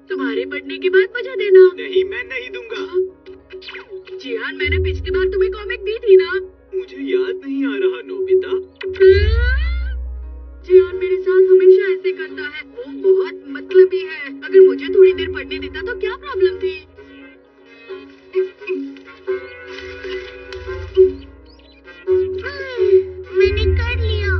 तुम्हारे पढ़ने की बात मुझे देना। नहीं, मैं नहीं दूंगा। जियान, मैंने पिछली बार तुम्हें कॉमिक दी थी ना? मुझे याद नहीं आ रहा नोबिता। जियान मेरे साथ हमेशा ऐसे करता है। वो बहुत मतलबी है। अगर मुझे थोड़ी देर पढ़ने देता तो क्या प्रॉब्लम थी? मैंने कर लिया।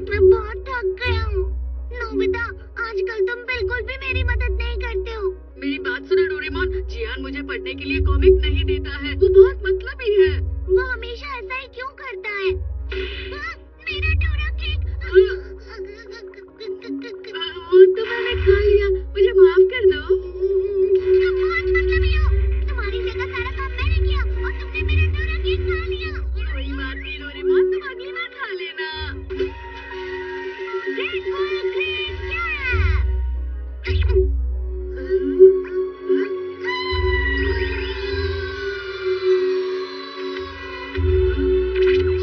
मैं बहुत थक गया हूँ। नोबिता, आजकल तुम बिल्कुल भी मेरी मदद नहीं करते हो। मेरी बात सुनो डोरेमोन, जियान मुझे पढ़ने के लिए कॉमिक नहीं देता है। वो बहुत मतलबी है। वो हमेशा ऐसा ही क्यों करता है? मेरा डोरा केक। वो तो मैंने खा लिया, मुझे माफ कर दो। तुम बहुत मतलबी हो। तुम्हारी जगह सारा काम मैंने किया और तुमने मेरा डोरा केक खा लिया। कोई बात नहीं डोरेमोन, तुम अगली बार खा लेना। ग्रेटफुल ग्रेट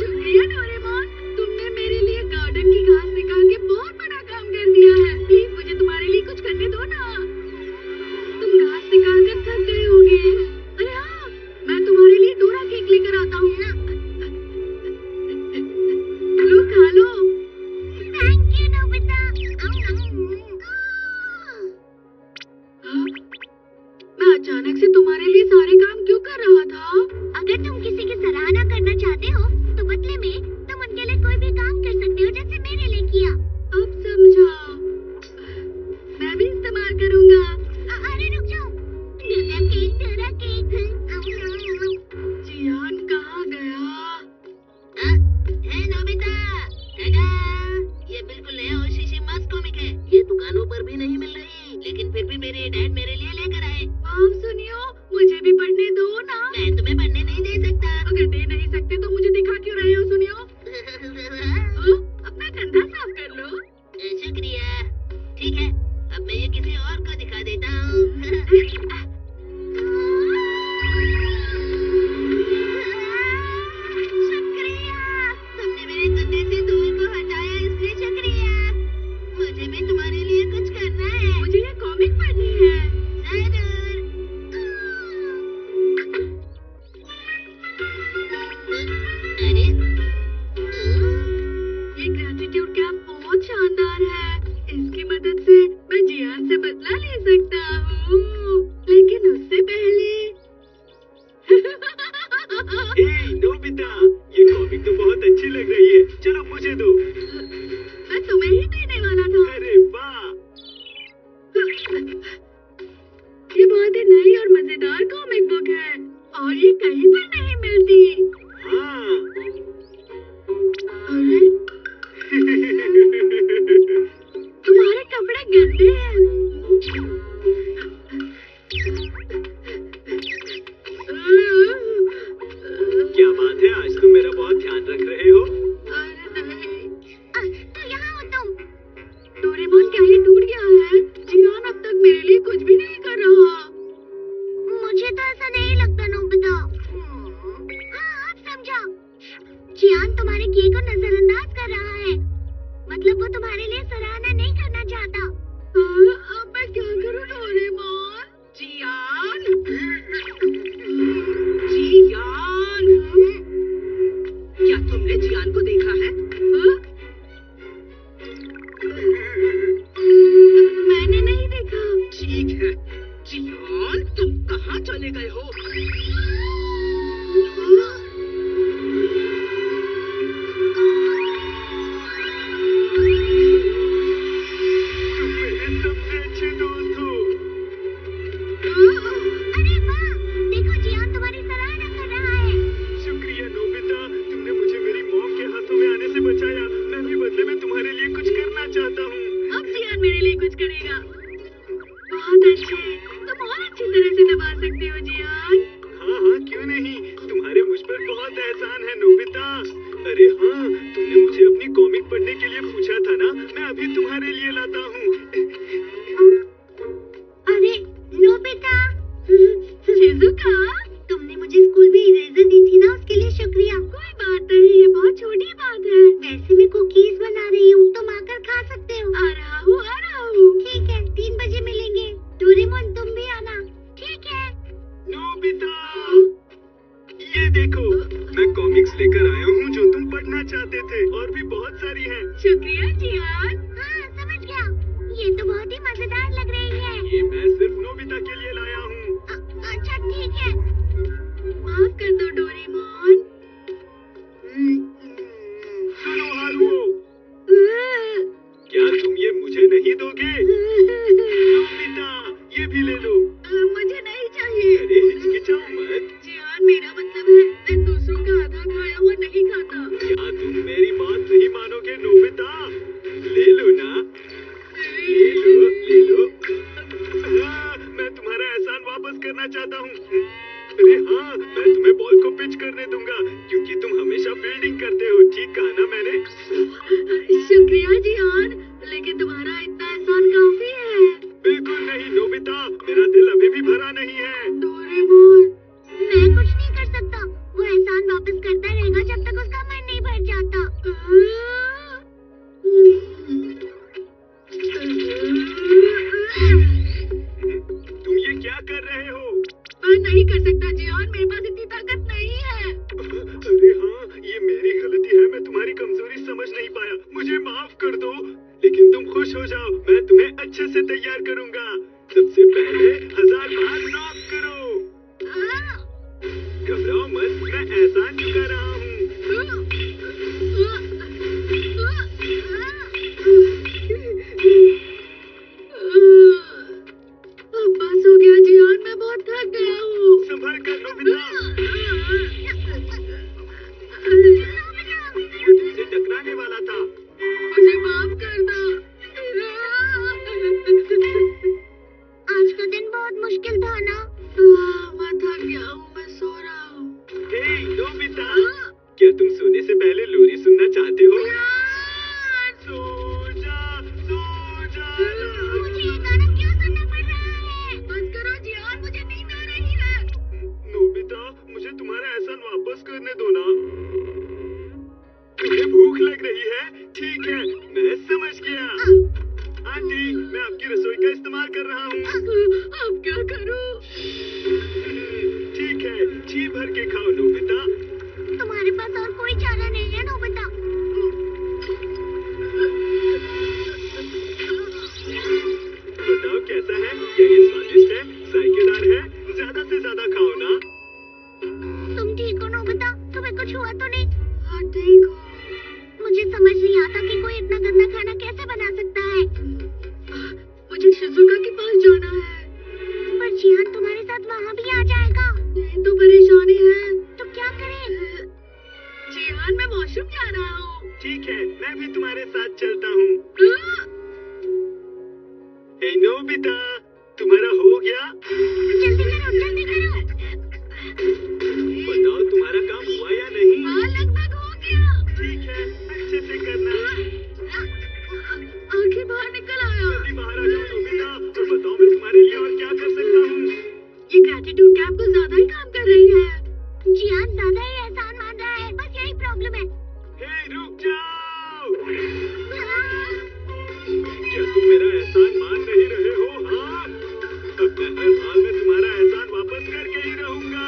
शुक्रिया डोरेमोन, तुमने मेरे लिए गार्डन की घास निकाल के बहुत बड़ा काम कर दिया है। प्लीज मुझे तुम्हारे लिए कुछ करने दो ना। तुम घास निकाल कर थक गए होगे। अरे हाँ, मैं तुम्हारे लिए डोरा केक लेकर आता हूँ ना। लो खा लो। Thank you Nobita. मैं अचानक से तुम्हारे लिए सारे काम क्यों कर रहा था? अगर तुम किसी की सराहना करना चाहते हो तो बदले में तुम उनके लिए कोई भी काम कर सकते हो, जैसे मेरे लिए किया। अब समझा। मैं भी इस्तेमाल करूंगा। अरे रुक जाओ। Dora cake. जियान कहाँ गया? हे नोबिता, टाटा। ये बिल्कुल नया और शीशे मस्त कॉमिक है। ये दुकानों पर भी नहीं मिल रही, लेकिन फिर भी मेरे डैड मेरे लिए लेकर आए। आप सुनियो, मुझे भी पढ़ने दो ना। मैं तुम्हें पढ़ने नहीं दे सकता। अगर दे नहीं सकते तो मुझे दिखा क्यों रहे हो? सुनियो, अपना कंधा साफ कर लो। शुक्रिया। ठीक है, अब मैं ये किसी और को दिखा देता हूँ। शुक्रिया, तुमने मेरे कंधे से धूल को हटाया, इसलिए शुक्रिया। मुझे भी तुम्हारे लिए कुछ करना है। मुझे ये कॉमिक पढ़नी है। जरूर। अरे ये ग्रेटिट्यूड कैप बहुत शानदार है। इसकी मदद से मैं जियान से बदला ले सकता हूँ, लेकिन उससे पहले हे नोबिता, ये कॉमिक तो बहुत अच्छी लग रही है। चलो मुझे दो। मैं तुम्हें ही देने वाला था। अरे वाह। ये बहुत ही नई और मजेदार कॉमिक बुक है और ये कहीं पर नहीं मिलती। हाँ। अरे तुम्हारे कपड़े गंदे हैं। क्या बात है, आज तुम मेरा बहुत ध्यान रख रहे हो। अरे नहीं तो यहाँ हो तुम। डोरेमोन, क्या ये टूट गया है? जियान अब तक मेरे लिए कुछ भी नहीं कर रहा। मुझे तो ऐसा नहीं लगता नोबिता। अब समझा। चाहता हूँ। अरे हाँ, मैं तुम्हें बॉल को पिच करने दूंगा क्योंकि तुम हमेशा फील्डिंग करते हो। ठीक कहा ना मैंने? शुक्रिया जियान, लेकिन तुम्हारा इतना एहसान काफी है। बिल्कुल नहीं नोबिता, मेरा दिल अभी भी भरा नहीं है। डोरेमोन, मैं कुछ नहीं कर सकता। वो एहसान वापस करता रहेगा जब तक उसका मन नहीं भर जाता। तुम ये क्या कर रहे हो? मैं नहीं कर सकता जियान, मेरे पास इतनी ताकत नहीं है। अरे हाँ, ये मेरी गलती है। मैं तुम्हारी कमजोरी समझ नहीं पाया। मुझे माफ कर दो। लेकिन तुम खुश हो जाओ, मैं तुम्हें अच्छे से तैयार करूंगा। सबसे पहले 1000 बार नॉक करो। घबराओ मत, मैं एहसान चुका रहा हूँ। अब बस हो गया जियान, मैं बहुत थक गया हूँ। संभल कर नोबिता, वो तुमसे टकराने वाला था। मुझे माफ कर दो। आज का दिन बहुत मुश्किल था ना? मैं थक गया हूँ, मैं सो रहा हूँ। हे नोबिता, क्या तुम सोने से पहले लोरी सुनना चाहते हो? सो जा, सो जा। मुझे ये गाना क्यों सुनना पड़ रहा है? बस करो जियान, मुझे नींद आ रही है। नोबिता, मुझे तुम्हारा एहसान वापस करने दो ना। तुम्हें भूख लग रही है? ठीक है, मैं समझ गया। आंटी, मैं आपकी रसोई का इस्तेमाल कर रहा हूँ। अब क्या करूँ? ठीक है, जी भर के खाओ नोबिता। तुम्हारे पास और कोई चारा नहीं है नोबिता? बताओ कैसा है? क्या ये स्वादिष्ट है? जायकेदार है? ज्यादा से ज्यादा खाओ ना। तुम ठीक हो नोबिता? तुम्हें कुछ हुआ तो नहीं? हाँ ठीक हूँ। मुझे समझ नहीं आता कि कोई इतना गंदा खाना कैसे बना सकता है। मुझे शिजुका के पास जाना है। पर जियान तुम्हारे साथ वहाँ भी आ जाएगा। यही तो परेशानी है। तो क्या करें? जियान, मैं वॉशरूम जा रहा हूँ। ठीक है, मैं भी तुम्हारे साथ चलता हूँ। हे नोबिता, तुम्हारा हो गया? जल्दी करो, जल्दी करो। बताओ तुम्हारा काम हुआ या नहीं? हाँ, लगभग हो गया। ठीक है, अच्छे से करना। आखिर बाहर निकल आया। जल्दी बाहर आ जाओ नोबिता, और बताओ मैं तुम्हारे लिए और क्या कर सकता हूँ? ये ग्रेटिट्यूड कैप कुछ ज्यादा ही काम कर रही है। जियान ज्यादा ही एहसान मान रहा है, बस यही प्रॉब्लम है। हे रुक जाओ! क्या तुम मेरा एहसान मान नहीं रहे हो? हाँ, अब मैं हर हाल में तुम्हारा एहसान वापस करके ही रहूंगा।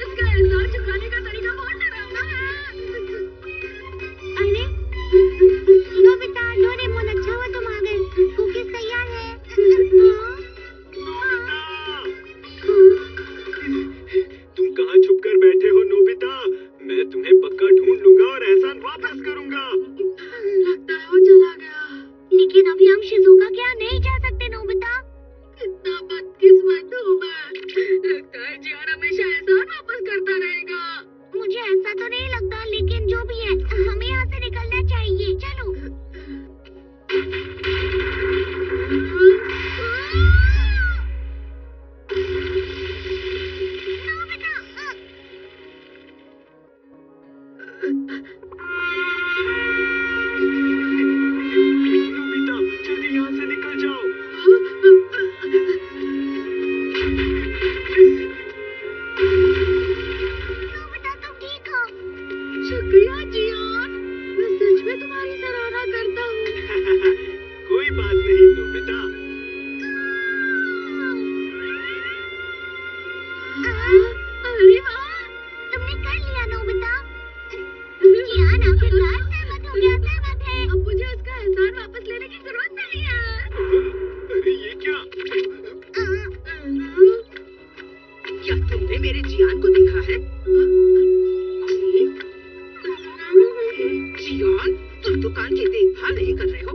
इसका एहसान चुकाने का तरीका बहुत डरावना है। अरे नोबिता, डोरेमोन, अच्छा हुआ तुम आ गए। कुकीज तैयार है। नोबिता! तुम कहाँ छुप कर बैठे हो नोबिता? मैं तुम्हें पक्का ढूंढ लूंगा और एहसान वापस करूंगा। लगता है वो चला गया। लेकिन अभी हम शिजुका के यहाँ नहीं जा सकते नोबिता। कितना बदकिस्मत हूँ मैं। लगता है जियान हमेशा एहसान वापस करता रहेगा। मुझे ऐसा तो नहीं लगता, लेकिन जो भी है हमें यहाँ से निकलना चाहिए। चलो। नोबिता, जल्दी यहाँ से निकल जाओ। नोबिता, तुम ठीक हो? शुक्रिया जियान, मैं सच में तुम्हारी सराहना करता हूँ। कोई बात नहीं नोबिता। अरे वाह, तुमने कर लिया नोबिता। जियान आखिरकार सहमत हो गया, सहमत है। अब मुझे उसका एहसान वापस लेने की जरूरत नहीं है। अरे ये क्या? क्या तुमने मेरे जियान को देखा है? जियान, तुम दुकान की देखभाल नहीं कर रहे हो?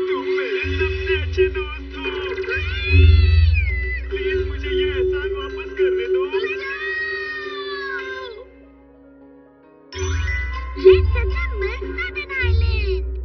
तुम मेरे सबसे अच्छे दोस्त हो। प्लीज मुझे ये एहसान वापस करने दो। Let's assemble Southern Island.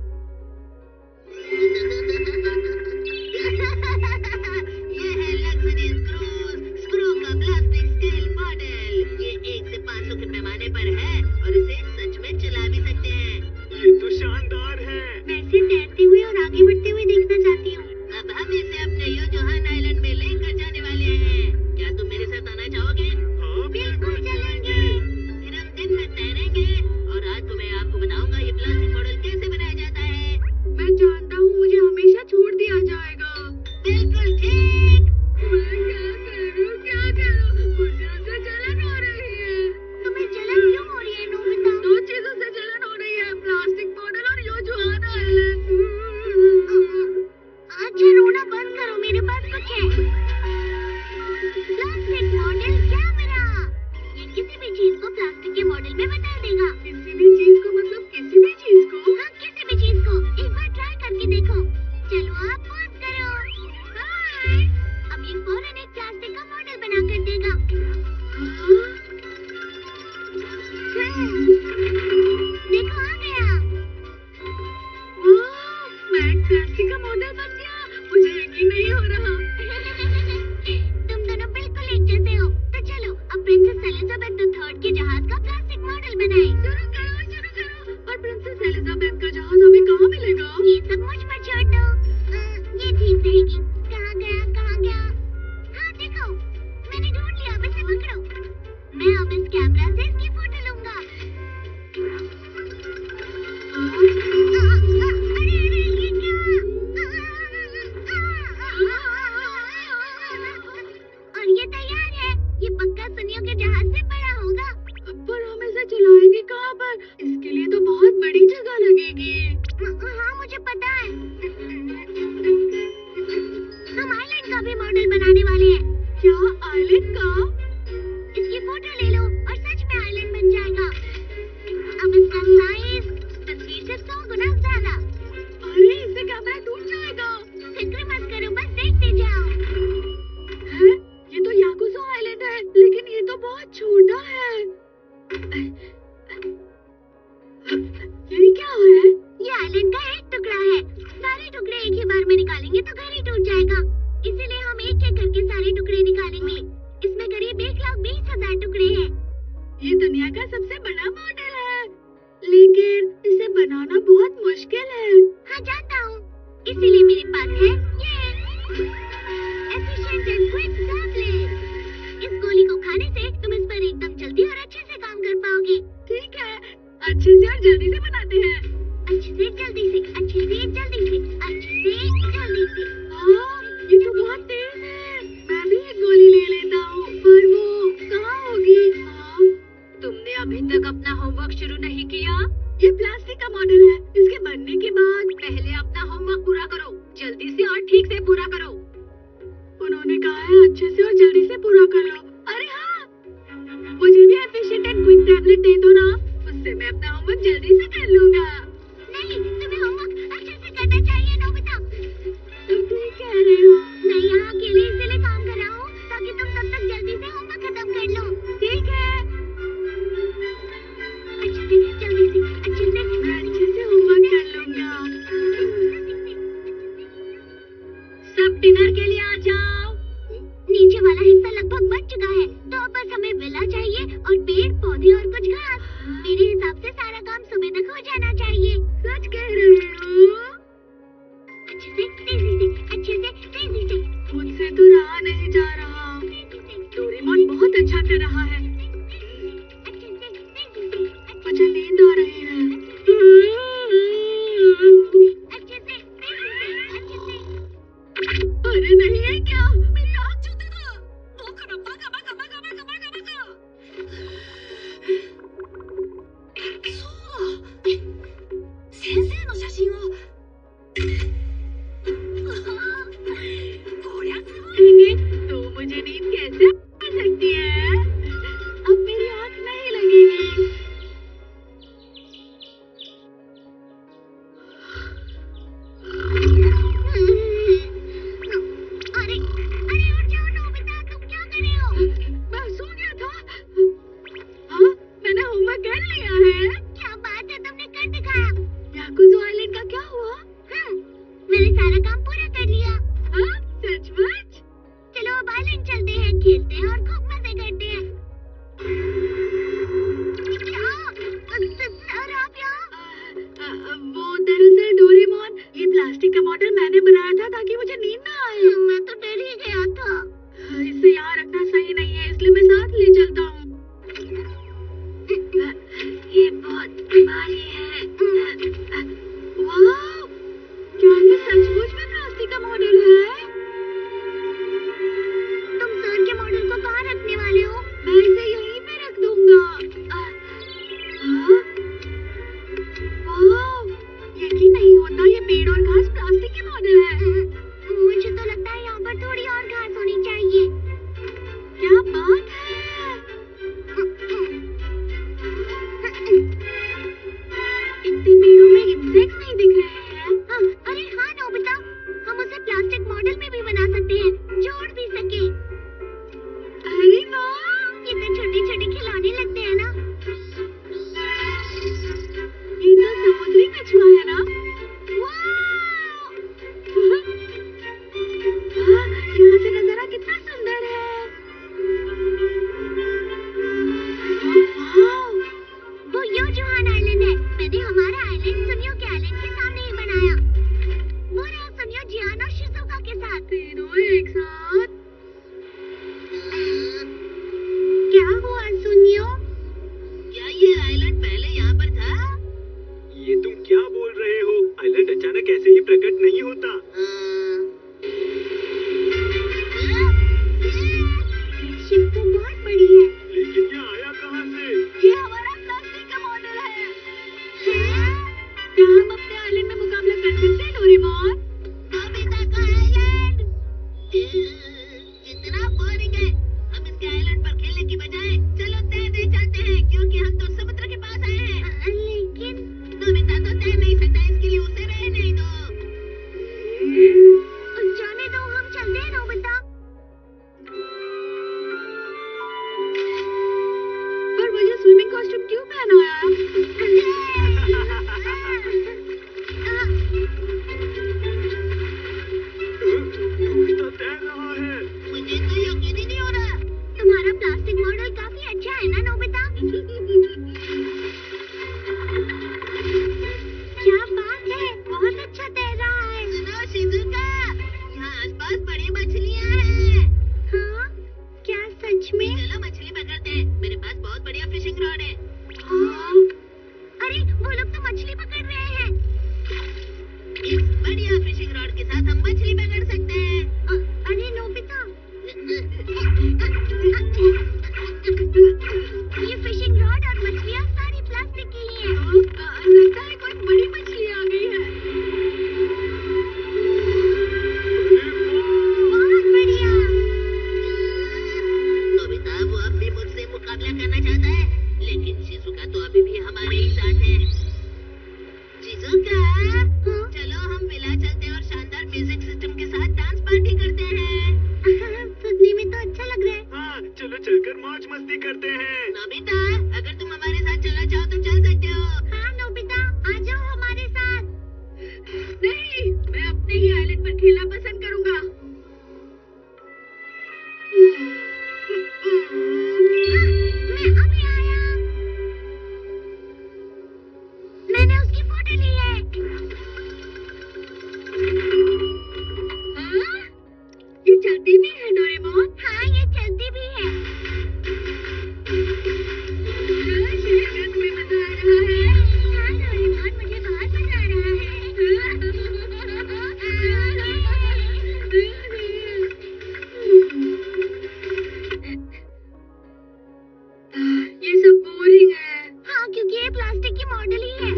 अच्छे से और जल्दी से बनाते हैं। अच्छे से जल्दी से, अच्छे से जल्दी से, अच्छे से जल्दी से। हाँ, ये तो बहुत तेज है। मैं भी एक गोली ले लेता हूँ, पर वो कहाँ होगी? हाँ, तुमने अभी तक अपना होमवर्क शुरू नहीं किया? ये प्लास्टिक का मॉडल है। इसके बनने के बाद पहले अपना होमवर्क पूरा करो। जल्दी से और ठीक से पूरा करो। उन्होंने कहा है अच्छे से और जल्दी से पूरा कर लो। अरे हाँ, मुझे भी एफिशिएंट एंड क्विक टैबलेट दे दो ना। उससे मैं अपना होमवर्क जल्दी से कर लूंगा। नहीं, तुम्हें होमवर्क अच्छे से करना चाहिए नोबिता। तुम ठीक कह रहे हो। मैं यहाँ अकेले इसलिए काम कर रहा हूँ ताकि तुम तब तक जल्दी से होमवर्क खत्म कर लो। ठीक है, अच्छे से जल्दी से, अच्छे से मैं अच्छे से होमवर्क कर लूंगा। सब डिनर के लिए आ जाओ। नीचे वाला हिस्सा लगभग बन चुका है, तो अब बस हमें विला चाहिए और पेड़ पौधे और कुछ घास। मेरे हिसाब से सारा काम सुबह तक हो जाना चाहिए। सच कह रहे हो? अच्छे से तेजी से, अच्छे से तेजी से, मुझसे तो रहा नहीं जा रहा। तेजी से, डोरेमोन बहुत अच्छा कर रहा है। अच्छे से तेजी से, मुझे नींद आ रही है। अच्छे से तेजी से, अच्छे से। अरे नहीं है क्या? मेरी आँख चुद देगा। बका बका बका बका बका बका बका। तो मुझे नींद कैसे आ सकती है? अब मेरी आँख नहीं लगेगी। अरे अरे उठ जाओ नोबिता, तुम क्या कर रहे हो? मैं सो गया था। हाँ, मैंने होमवर्क कर लिया है। क्या बात है, तुमने कर दिखाया। याकुज़ो आइलैंड का क्या हुआ? मैंने सारा काम पूरा कर लिया। हाँ, सचमुच? चलो अब आइलैंड चलते हैं, खेलते हैं और खूब मजे करते हैं। और आप यहाँ? वो दरअसल डोरेमोन, ये प्लास्टिक का मॉडल मैंने बनाया था ताकि मुझे नींद ना आए। मैं तो डर ही गया था। इसे यहाँ रखना सही नहीं है, इसलिए मैं साथ ले चलता हूँ। ये बहुत भारी है। वाह, क्या ये सचमुच में प्लास्टिक का मॉडल है? तुम सर के मॉडल को कहाँ रखने वाले हो? मैं इसे यहीं पे रख दूंगा। वाह, यकीन नहीं होता ये पेड़ और घास प्लास्टिक के मॉडल है। मुझे तो लगता है यहाँ पर थोड़ी और घास होनी चाहिए। क्या बात है? इतने पेड़ों में इंसेक्ट्स नहीं दिख रहे हैं। अरे हाँ नोबिता, हम उसे प्लास्टिक मॉडल में भी बना सकते हैं, जोड़ भी सके। अरे वाह, ये तो छोटे छोटे खिलौने लगते हैं ना। ये तो समुद्री कछुआ है ना? यहाँ से नजारा कितना सुंदर है। वाह, वो योजुहान आइलैंड है। मैंने हमारा आइलैंड सुनियो के आइलैंड के सामने ही बनाया। वो रहा सुनियो, जियान और शिजुका के साथ। तीनों एक साथ। क्या हुआ सुनियो? क्या ये आइलैंड पहले यहाँ पर था? ये तुम क्या बोल रहे हो? आइलैंड अचानक ऐसे ही प्रकट नहीं होता। शिप तो बहुत बड़ी है। लेकिन ये आया कहाँ से? ये हमारा प्लास्टिक का मॉडल है। क्या हम अपने आइलैंड में मुकाबला कर सकते प्लास्टिक की मॉडल ही है।